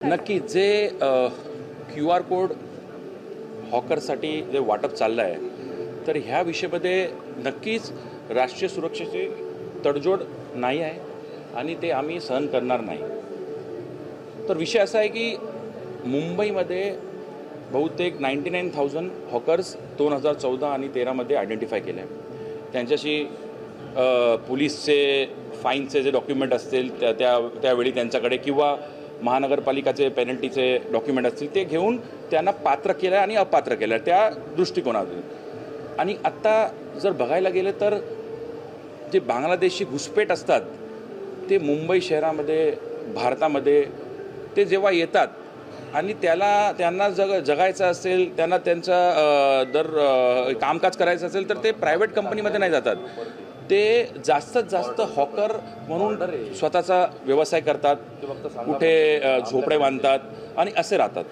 नक्की जे QR code हॉकरसाठी जे वाटप चाललं आहे, तर ह्या विषयामध्ये नक्कीच राष्ट्रीय सुरक्षेची तडजोड नाही आहे आणि ते आम्ही सहन करणार नाही. तर विषय असा आहे की मुंबईमध्ये बहुतेक 99,000 हॉकर्स 2014 आणि 13मध्ये आयडेंटिफाय केले. त्यांच्याशी पोलीसचे फाईनचे जे डॉक्युमेंट असतील त्यावेळी त्यांच्याकडे किंवा महानगरपालिकाचे पेनल्टीचे डॉक्युमेंट असतील ते घेऊन त्यांना पात्र केलं आणि अपात्र केलं त्या दृष्टिकोनातून. आणि आत्ता जर बघायला गेलं तर जे बांगलादेशी घुसपेट असतात ते मुंबई शहरामध्ये भारतामध्ये ते जेव्हा येतात आणि त्यांना जगायचं असेल, त्यांना त्यांचा कामकाज करायचं असेल तर ते प्रायव्हेट कंपनीमध्ये नाही जातात. ते जास्तीत जास्त हॉकर म्हणून स्वतःचा व्यवसाय करतात, कुठे झोपडे बांधतात आणि असे राहतात.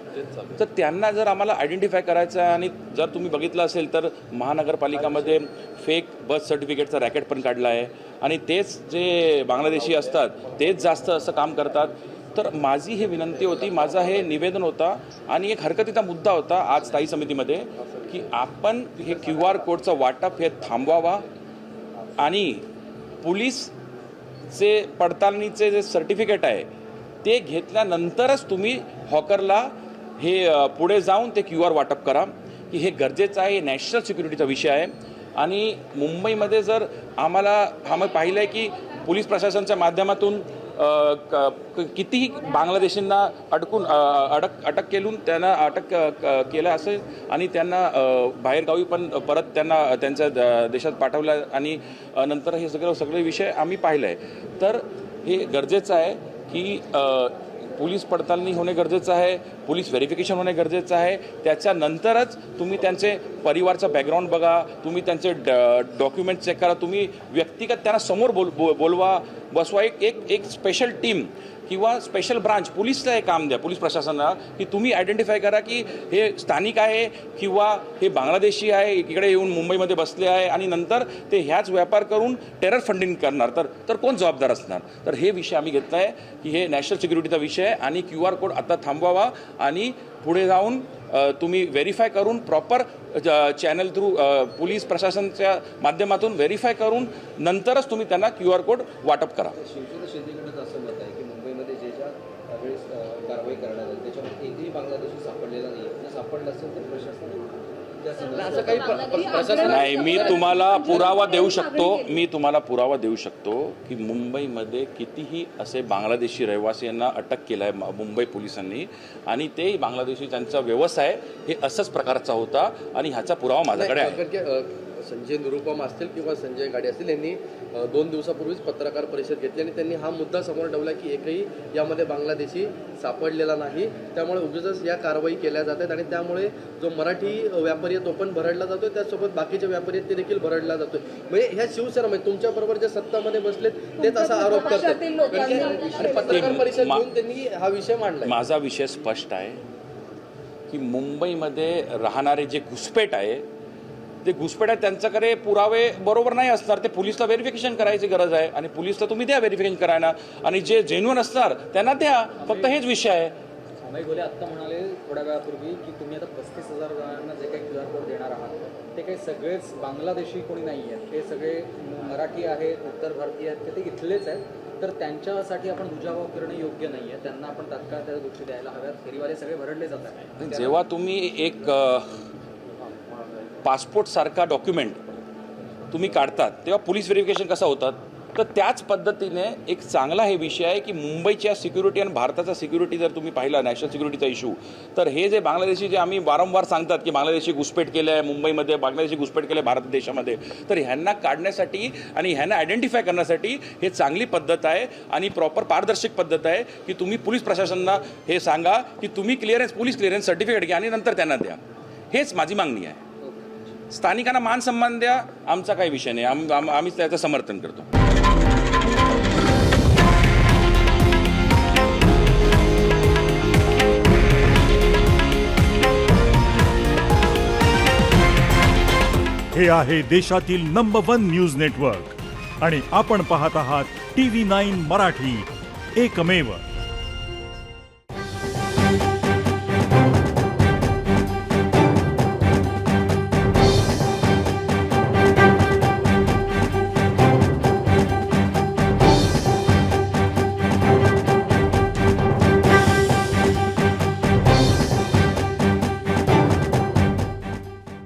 तर त्यांना जर आम्हाला आयडेंटिफाय करायचं आहे आणि जर तुम्ही बघितलं असेल तर महानगरपालिकामध्ये फेक बर्थ सर्टिफिकेटचा रॅकेट पण काढला आहे आणि तेच जे बांगलादेशी असतात तेच जास्त असं काम करतात. तर माझी हे विनंती होती, माझा हे निवेदन होता आणि एक हरकतीचा मुद्दा होता आज स्थायी समितीमध्ये की आपण हे QR कोडचं वाटप हे थांबवावा आणि पोलीसचे पडताळणीचे जे सर्टिफिकेट आहे ते घेतल्यानंतरच तुम्ही हॉकरला हे पुढे जाऊन ते QR वाटप करा की हे गरजेचं आहे. नॅशनल सिक्युरिटीचा विषय आहे. आणि मुंबईमध्ये जर आम्ही पाहिलं आहे की पोलीस प्रशासनाच्या माध्यमातून कितीही बांगलादेशींना अटक केलं असेल आणि त्यांना बाहेरगावी पण परत त्यांना त्यांच्या देशात पाठवलं आणि नंतर हे सगळे विषय आम्ही पाहिलं आहे. तर हे गरजेचं आहे की पोलीस पडताळणी होणे गरजेचं आहे, पोलीस व्हेरिफिकेशन होणे गरजेचं आहे. त्याच्यानंतरच तुम्ही त्यांचे परिवारचा बॅकग्राऊंड बघा, तुम्ही त्यांचे डॉक्युमेंट चेक करा, तुम्ही व्यक्तिगत त्यांना समोर बोलवा, बसवा. एक स्पेशल टीम किंवा स्पेशल ब्रांच पोलीसला हे काम द्या, पोलीस प्रशासनाला, की तुम्ही आयडेंटिफाय करा की हे स्थानिक आहे किंवा हे बांगलादेशी आहे, इकडे येऊन मुंबईमध्ये बसले आहे आणि नंतर ते ह्याच व्यापार करून टेरर फंडिंग करणार तर कोण जबाबदार असणार. तर हे विषय आम्ही घेतला आहे की हे नॅशनल सिक्युरिटीचा विषय आहे आणि QR कोड आता थांबवावा आणि पुढे जाऊन तुम्ही व्हेरीफाय करून प्रॉपर चॅनल थ्रू पोलीस प्रशासनाच्या माध्यमातून व्हेरीफाय करून नंतरच तुम्ही त्यांना QR कोड वाटप करा. शिवसेना असं मत आहे की मुंबईमध्ये ज्या वेळेस कारवाई करण्यात आली त्याच्यामध्ये एकही बांगलादेशी सापडलेला नाही. जर सापडलं असेल तर प्रशासन असं काही नाही. मी तुम्हाला पुरावा देऊ शकतो की मुंबईमध्ये कितीही असे बांगलादेशी रहिवासीयांना अटक केलं आहे मुंबई पोलिसांनी आणि ते बांगलादेशी त्यांचा व्यवसाय हे असंच प्रकारचा होता आणि ह्याचा पुरावा माझ्याकडे आहे. संजय निरुपम असतील किंवा संजय गाडे असतील यांनी 2 दिवसापूर्वीच पत्रकार परिषद घेतली आणि त्यांनी हा मुद्दा समोर ठेवला की एकही यामध्ये बांगलादेशी सापडलेला नाही. त्यामुळे उगाचच या कारवाई केल्या जातात आणि त्यामुळे जो मराठी व्यापारी आहे तो पण भरडला जातोय, त्यासोबत बाकीचे व्यापारी आहेत ते देखील भरडला जातोय. म्हणजे ह्या शिवसेना तुमच्याबरोबर जे सत्तामध्ये बसलेत तेच असा आरोप करतात आणि पत्रकार परिषद घेऊन त्यांनी हा विषय मांडला. माझा विषय स्पष्ट आहे की मुंबईमध्ये राहणारे जे घुसपेट आहे ते घुसपेट आहे, त्यांच्याकडे पुरावे बरोबर नाही असणार. ते पोलिसला व्हेरिफिकेशन करायची गरज आहे आणि पोलिसला तुम्ही द्या व्हेरिफिकेशन करायला आणि जे जेन्युइन असणार त्यांना द्या. फक्त हेच विषय आहे. सामाई गोले आत्ता म्हणाले थोड्या वेळापूर्वी की तुम्ही आता 35,000 जणांना जे काही QR कोड देणार आहात ते काही सगळेच बांगलादेशी कोणी नाही आहेत, ते सगळे मराठी आहेत, उत्तर भारतीय आहेत, ते इथलेच आहेत. तर त्यांच्यासाठी आपण दुजाभाव करणं योग्य नाही आहे. त्यांना आपण तात्काळ त्या गोष्टी द्यायला हव्यात. फेरीवाले सगळे भरडले जातात. जेव्हा तुम्ही एक पासपोर्टसारखा डॉक्युमेंट तुम्ही काढतात तेव्हा पोलीस व्हेरिफिकेशन कसं होतात. तर त्याच पद्धतीने एक चांगला हे विषय आहे की मुंबईच्या सिक्युरिटी आणि भारताचा सिक्युरिटी जर तुम्ही पाहिला नॅशनल सिक्युरिटीचा इश्यू, तर हे जे बांगलादेशी जे आम्ही वारंवार सांगतात की बांगलादेशी घुसपेट केलं आहे मुंबईमध्ये, बांगलादेशी घुसपेट केलं आहे भारत देशामध्ये, तर ह्यांना काढण्यासाठी आणि ह्यांना आयडेंटिफाय करण्यासाठी हे चांगली पद्धत आहे आणि प्रॉपर पारदर्शक पद्धत आहे की तुम्ही पोलीस प्रशासनाला हे सांगा की तुम्ही पोलीस क्लिअरन्स सर्टिफिकेट घ्या आणि नंतर त्यांना द्या. हेच माझी मागणी आहे. स्थानिकांना मान सन्मान द्या, आमचा काही विषय नाही. आम्ही त्याचं समर्थन करतो. हे आहे देशातील नंबर 1 न्यूज नेटवर्क आणि आपण पाहत आहात TV9 मराठी, एकमेव.